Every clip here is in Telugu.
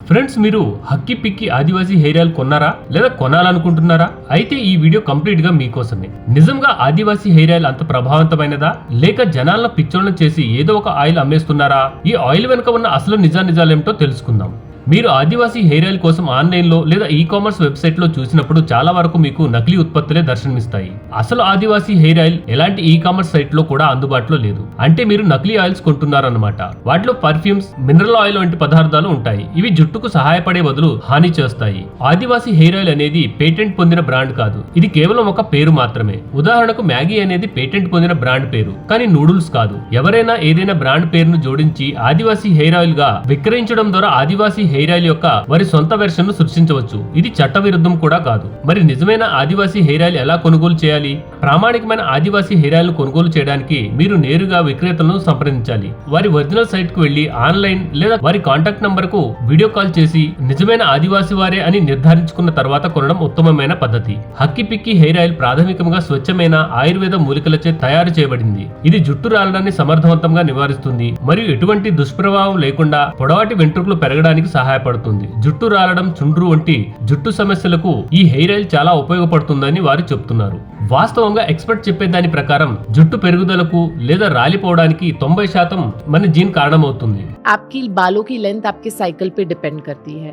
ఫ్రెండ్స్, మీరు హక్కి పిక్కి ఆదివాసీ హెయిర్ ఆయిల్ కొన్నారా లేదా కొనాలనుకుంటున్నారా? అయితే ఈ వీడియో కంప్లీట్ గా మీకోసమే. నిజంగా ఆదివాసీ హెయిర్ ఆయిల్ అంత ప్రభావవంతమైనదా, లేక జనాలను పిచ్చోళ్ళని చేసి ఏదో ఒక ఆయిల్ అమ్మేస్తున్నారా? ఈ ఆయిల్ వెనుక ఉన్న అసలు నిజాలేమిటో తెలుసుకుందాం. మీరు ఆదివాసీ హెయిర్ ఆయిల్ కోసం ఆన్లైన్ లో లేదా ఈ కామర్స్ వెబ్సైట్ లో చూసినప్పుడు చాలా వరకు మీకు నకిలీ ఉత్పత్తులే దర్శనమిస్తాయి. అసలు ఆదివాసీ హెయిర్ ఆయిల్ ఎలాంటి ఈ కామర్స్ సైట్ లో కూడా అందుబాటులో లేదు. అంటే మీరు నకిలీ ఆయిల్స్ కొంటున్నారన్నమాట. వాటిలో పర్ఫ్యూమ్స్, మినరల్ ఆయిల్ వంటి పదార్థాలు ఉంటాయి. ఇవి జుట్టుకు సహాయపడే బదులు హాని చేస్తాయి. ఆదివాసీ హెయిర్ ఆయిల్ అనేది పేటెంట్ పొందిన బ్రాండ్ కాదు. ఇది కేవలం ఒక పేరు మాత్రమే. ఉదాహరణకు మ్యాగీ అనేది పేటెంట్ పొందిన బ్రాండ్ పేరు, కానీ నూడిల్స్ కాదు. ఎవరైనా ఏదైనా బ్రాండ్ పేరును జోడించి ఆదివాసీ హెయిర్ ఆయిల్ గా విక్రయించడం ద్వారా ఆదివాసీ హెయిర్ ఆయిల్ యొక్క వారి సొంత వెర్షన్ ను సృష్టించవచ్చు. ఇది చట్ట విరుద్ధం కూడా కాదు. మరి నిజమైన ఆదివాసీ హెయిర్ ఆయిల్ ఎలా కొనుగోలు చేయాలి? ప్రామాణికమైన ఆదివాసీ హెయిర్ ఆయిల్ కొనుగోలు చేయడానికి మీరు నేరుగా విక్రేతలను సంప్రదించాలి. వారి ఒరిజినల్ సైట్ కు వెళ్లి ఆన్లైన్ లేదా వారి కాంటాక్ట్ నంబర్ కు వీడియో కాల్ చేసి నిజమైన ఆదివాసీ వారే అని నిర్ధారించుకున్న తర్వాత కొనడం ఉత్తమమైన పద్ధతి. హక్కి పిక్కి హెయిర్ ఆయిల్ ప్రాథమికంగా స్వచ్ఛమైన ఆయుర్వేద మూలికలచే తయారు చేయబడింది. ఇది జుట్టు రాలడాన్ని సమర్థవంతంగా నివారిస్తుంది మరియు ఎటువంటి దుష్ప్రభావం లేకుండా పొడవాటి వెంట్రుకలు పెరగడానికి సహాయపడుతుంది. జుట్టు రాలడం, చుండ్రు వంటి జుట్టు సమస్యలకు ఈ హెయిర్ ఆయిల్ చాలా ఉపయోగపడుతుందని వారు చెప్తున్నారు. వాస్తవంగా ఎక్స్పర్ట్ చెప్పే దాని ప్రకారం జుట్టు పెరుగుదలకు లేదా రాలిపోవడానికి 90% మన జీన్ కారణమవుతుంది. आपकी बालों की लेंथ आपके साइकिल पे डिपेंड करती है.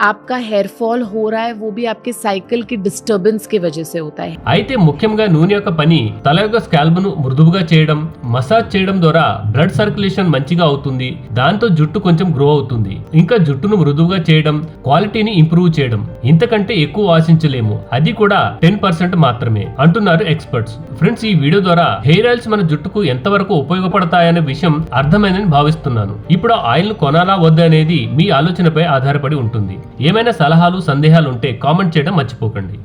आपका हेयर फॉल हो रहा है वो भी आपके साइकिल की डिस्टर्बेंस की वजह से होता है. అయితే ముఖ్యంగా నూనె యొక్క పని తల యొక్క స్కాల్ప్ ను మృదువుగా చేయడం, మసాజ్ చేయడం ద్వారా బ్లడ్ సర్క్యులేషన్ మంచిగా అవుతుంది. దాంతో జుట్టు కొంచెం గ్రో అవుతుంది. ఇంకా జుట్టును మృదువుగా చేయడం, క్వాలిటీని ఇంప్రూవ్ చేయడం. ఇంతకంటే ఎక్కువ ఆశించలేము. అది కూడా 10% మాత్రమే అంటున్నారు ఎక్స్పర్ట్స్. ఫ్రెండ్స్, ఈ వీడియో ద్వారా హెయిర్ ఆయిల్స్ మన జుట్టుకు ఎంతవరకు ఉపయోగపడతాయనే విషయం అర్థమైందని భావిస్తున్నాను. ఇప్పుడు ఆ ఆయిల్ ను కొనాలా వద్దా అనేది మీ ఆలోచనపై ఆధారపడి ఉంటుంది. ఏమైనా సలహాలు, సందేహాలు ఉంటే కామెంట్ చేయడం మర్చిపోకండి.